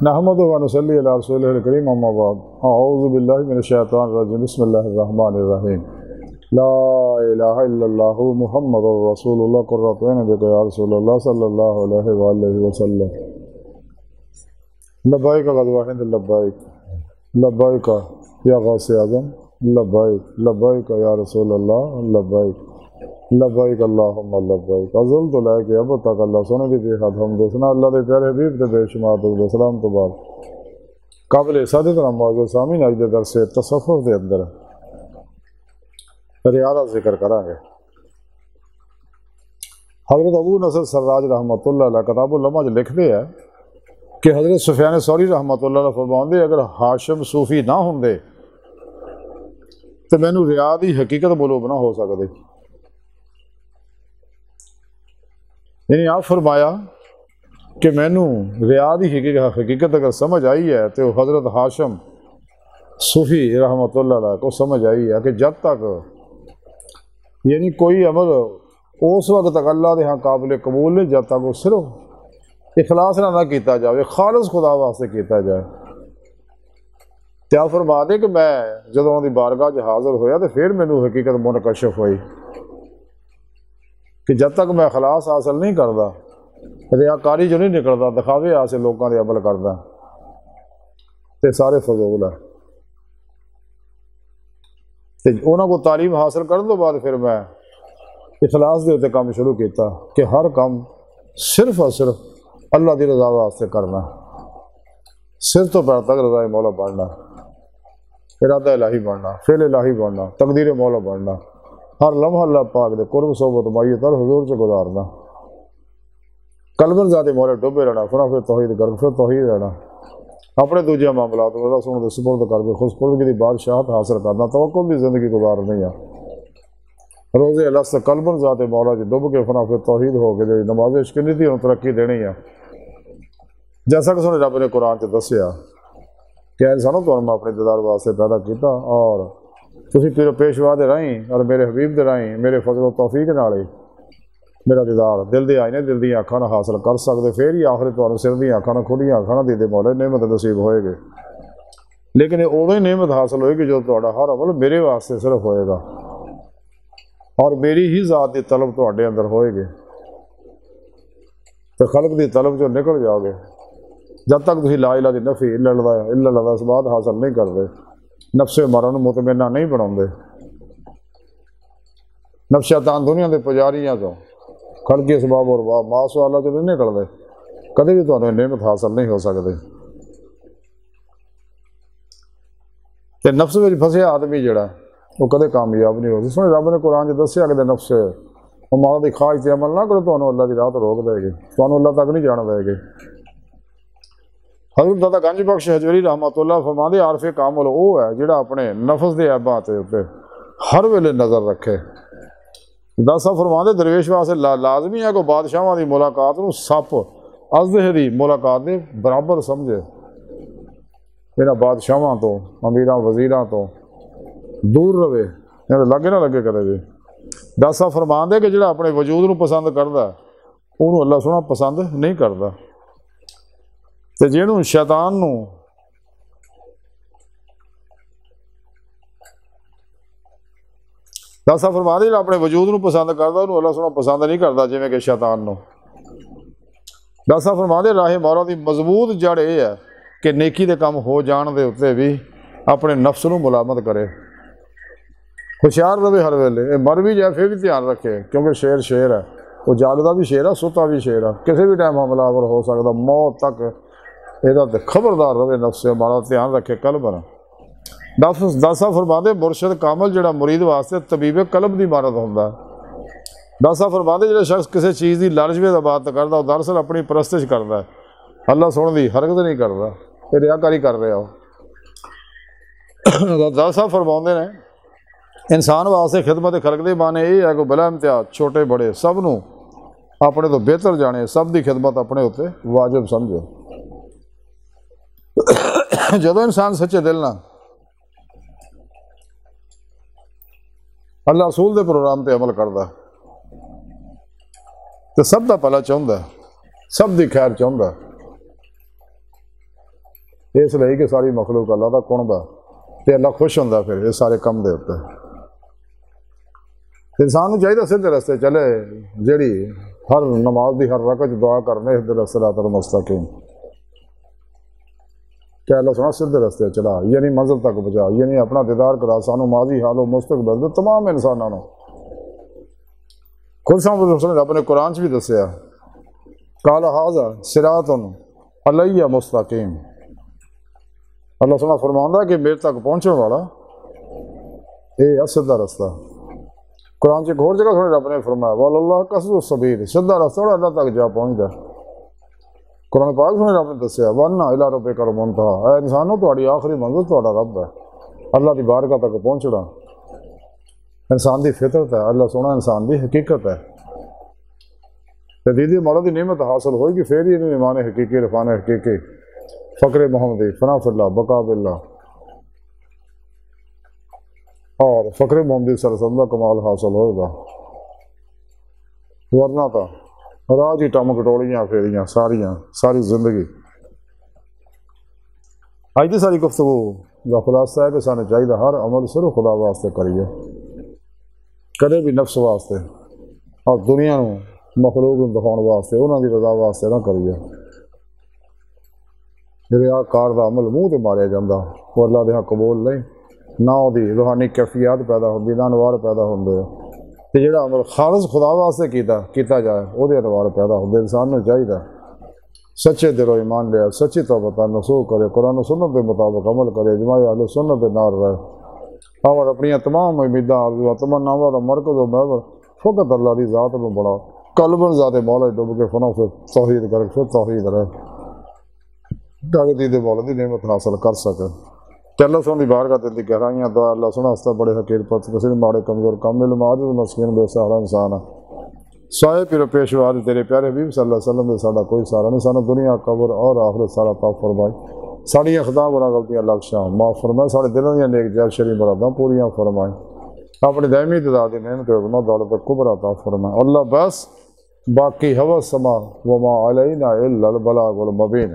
نحمدہ و نصلی علی رسولہ الکریم اما بعد اعوذ باللہ من الشیطان الرجیم بسم اللہ الرحمن الرحیم لا الہ الا اللہ محمد رسول اللہ قرۃ عین بک یا رسول اللہ صلی اللہ علیہ وآلہ وسلم لبیک غزوہ ہند لبیک لبیک یا غوث اعظم لبیک لبیک یا رسول اللہ لبیک لبیک اللہم لبیک ازل تو لے کے اب تک اللہ سنے دی حد ہم دسنا اللہ دے پیارے حبیب تے بے شمار درود و سلام تو بعد قابل صادق معزز سامعین اج دے درس تصوف دے اندر ریاض ذکر کریں گے۔ حضرت ابو نصر سراج رحمۃ اللہ علیہ کتاب العلماء لکھتے ہیں کہ حضرت سفیان ثوری رحمۃ اللہ علیہ فرماندے اگر ہاشم صوفی نہ ہوندے تو مینوں ریاض دی حقیقت معلوم نہ ہو سکدی۔ یعنی آپ فرمایا کہ مینوں ریاض کی حقیقت اگر سمجھ آئی ہے تو حضرت ہاشم صوفی رحمۃ اللہ علیہ کو سمجھ آئی ہے کہ جب تک یعنی کوئی عمل اس وقت تک اللہ دے ہاں قابل قبول نہیں جب تک وہ صرف اخلاص نہ کیتا جائے، خالص خدا واسطے کیتا جائے۔ کیا فرما دے کہ میں جدوں دی بارگاہ چ حاضر ہویا تو پھر مینوں حقیقت منکشف ہوئی کہ جب تک میں اخلاص حاصل نہیں کرتا، ریاکاری جو نہیں نکلتا، دکھاوے آسے لوگوں دے عمل کرتا تے سارے فضول ہے۔ تے انہوں کو تعلیم حاصل کرنے تو بعد پھر میں اخلاص دے تے کام شروع کیتا کہ ہر کام صرف اور صرف اللہ دی رضا واسطے کرنا، سر تو پیر تک رضا مولا بننا، ارادہ الہی بننا، فعل الہی بننا، تقدیر مولا بننا، ہر لمحہ اللہ پاک دے قرب صحبت مائیت اور حضور سے گزارنا، قلباً ذات مولا ڈوبے رہنا، فنا پھر توحید کر پھر توحید رہنا، اپنے دوجے معاملات اللہ سن دے سپرد کر کے خودسپردگی دی بادشاہت حاصل کرنا، توکل دی زندگی گزارنی ہے۔ روزے اللہ سے قلباً ذات مولا جی ڈوب کے فنا پھر توحید ہو کے جو نماز عشق نہیں تھی انہوں ترقی دینی ہے۔ جیسا کہ سنے رب نے قرآن سے دسیا کہ انسانوں تو میں اپنے دیدار واسطے پیدا کیتا اور تسی پھر پیشوا دے رہیں اور میرے حبیب دے رہیں میرے فضل و توفیق نال میرا دیدار دل دے آئینے دل دیا اکھاں حاصل کر سکتے، پھر ہی آخر تمہیں سر دیا اکھاں کھلیاں اکھاں دے دے مولا نعمت نصیب ہوئے گے۔ لیکن یہ ادو ہی نعمت حاصل ہوئے گی جو تہاڈا ہر عمل میرے واسطے صرف ہوئے گا اور میری ہی ذات دی طلب تہاڈے اندر ہوئے گی۔ تو خلق دی طلب جو نکل جاؤ گے جب تک تسی لا الہ دی نفی الا اللہ اس بات حاصل نہیں کرتے، نفس مرن مطمئنہ نہیں بناؤندے، نفس شیطان دنیا دے پجاریاں تو خلقی اسباب اور ماس والا جو نہیں نکلتے، کدے بھی تمہیں نعمت حاصل نہیں ہو سکتے۔ تے نفس میں پھسیا آدمی جڑا وہ کدے کامیاب نہیں ہو سکتا۔ رب نے قرآن چ دسیا کہ نفس وہ ماں دی خواہش تے عمل نہ کرو تمہیں اللہ دی راہ تو روک دے گی، تمہیں اللہ تک نہیں جان دے گی۔ حضرت دادا گنج بخش حجویری رحمۃ اللہ فرماندے عارف کامل وہ ہے جڑا اپنے نفس دے عیبات تے ہر ویلے نظر رکھے۔ داسا فرماندے درویش واسطے لازمی ہے کہ بادشاہاں دی ملاقات نو سپ ازدہے دی ملاقات دے برابر سمجھے، انہاں بادشاہاں تو امیراں وزیراں تو دور رہے، لگے نہ لگے کرے جی۔ داسا فرماندے کہ جڑا اپنے وجود نو پسند کردا انہوں اللہ سونا پسند نہیں کردا، تے جنہوں شیطان نو داسا فرما دے اپنے وجود نو پسند کردا انہوں اللہ سونا پسند نہیں کردا جویں کہ شیطان نو۔ داسا فرما دے راہ مولا دی مضبوط جڑ یہ ہے کہ نیکی دے کام ہو جان دے اتنے بھی اپنے نفس نو ملامت کرے، ہوشیار رہے ہر ویلے، مر بھی جائے پھر بھی دھیان رکھے کیونکہ شیر شیر ہے، وہ جاگدا بھی شیر ہے ستا بھی شیر ہے، کسی بھی ٹائم حملہ آور ہو سکتا، موت تک یہ خبردار رہے، نفس سے ہمارا دھیان رکھے قلب نہ۔ داسا فرماندے مرشد کامل جڑا مرید واسطے طبیب قلب دی مانت ہوندا ہے۔ داسا فرماندے جڑا شخص کسی چیز دی لالچ میں بات کردا وہ دراصل اپنی پرستش کردا ہے، اللہ سن دی ہرگز نہیں کردا، یہ ریاکاری کر رہا ہو۔ داسا فرماندے نے انسان واسطے خدمت خلق دے معنی یہ ہے کہ بلا امتیاز چھوٹے بڑے سب نو اپنے تو بہتر جانے، سب دی خدمت اپنے ہوتے واجب سمجھے۔ جدو انسان سچے دل نہ اللہ رسول دے پروگرام تے عمل کردا تو سب دا بھلا چاہندا، سب دی خیر چاہندا، اس لیے کہ ساری مخلوق اللہ دا قرب ہے تے اللہ خوش ہوندا پھر اس سارے کم دے اوتے۔ انسان نوں چاہیے سیدھے رستے چلے، جیڑی ہر نماز دی ہر رکعت دعا کرنے اهدنا الصراط المستقیم کہ اللہ سنا سیدھے رستے چلا، یعنی منزل تک پہنچا، یعنی اپنا دیدار کرا سانو ماضی حال و مستقبل دے تمام انساناں نوں۔ خود صاحب نے اپنے قرآن چ بھی دسیا قال ھذا صراط علی مستقیم، اللہ سنا فرماؤں کہ میرے تک پہنچنے والا یہ سیدھا رستہ۔ قرآن سے ایک اور جگہ سنے رب نے فرمایا وَاللَّهُ قَصْدُ السَّبِيلِ، سیدھا رستہ اللہ تک جا پہنچ جائے۔ قرآن پاک سنے رب نے دسیا وَأَنَّ إِلَىٰ رَبِّكَ الْمُنتَهَىٰ، اے انسانوں تہاڈی آخری منزل تہاڈا رب ہے، اللہ دی بارگاہ تک پہنچنا انسان دی فطرت ہے، اللہ سونا انسان دی حقیقت ہے۔ جدیدی مولا دی نعمت حاصل ہوئے گی پھر ہی ایمان حقیقی عرفان حقیقی فقر محمدی فنا فی اللہ بقا باللہ اور فقر محمدی صلی اللہ علیہ وسلم کا کمال حاصل ہوئے گا، ورنہ تھا راج ہی ٹم کٹوڑیاں پھیریاں ساری زندگی۔ اج دی ساری گفتگو کا خلاصہ ہے کہ سانو چاہیے ہر عمل صرف خدا واسطے کریے، کدے بھی نفس واسطے اور دنیا نو مخلوق نو دکھاؤن واسطے انہاں دی رضا واسطے نہ کریے۔ ریاکار دا عمل منہ تے ماریا جاندا وہ اللہ دے ہاں قبول نہیں، نہ وہ روحانی کیفیات پیدا ہوندی نہ انوار پیدا ہوندے، تے جڑا عمل خالص خدا واسطے کیتا جائے وہ دے انوار پیدا ہوندے۔ انسان نو چاہیے سچے دل و ایمان لیا، سچی توبہ نصوح کرے، قرآن و سنت کے مطابق عمل کرے، اجماع اہل سنت کے نال رہے اور اپنی تمام امیداں آرزوئاں تمناواں دا مرکز و محور فقط اللہ دی ذات نو بڑا، قلباً ذات مولا ڈوب کے فنا پھر توحید کر پھر توحید رہے تاکہ دید مولا دی نعمت حاصل کر سکے۔ کہ اللہ سن دی بارگاہ تے گہرائیاں دعا اللہ سنا ہستا بڑے حقیر پت کسی ماڑے کمزور کامل معجز مسکین بے سہارا انسان ہے، سائے پیر پیشوا تیرے پیارے حبیب صلی اللہ علیہ وسلم دے ساڈا کوئی سہارا نہیں، سانو دنیا قبر اور آخرت سارا عطا فرمائے، ساڑیاں خطا گناہ غلطیاں لکشاں معاف فرمائے، سارے دلوں دیاں نیک جائز شرعی مراداں پوریاں فرمائے، اپنی دائمی تعداد دی نعمت عظمت دولت کبریٰ عطا فرمائے۔ اللہ بس باقی ہوا سما وما علینا الا البلاغ المبین۔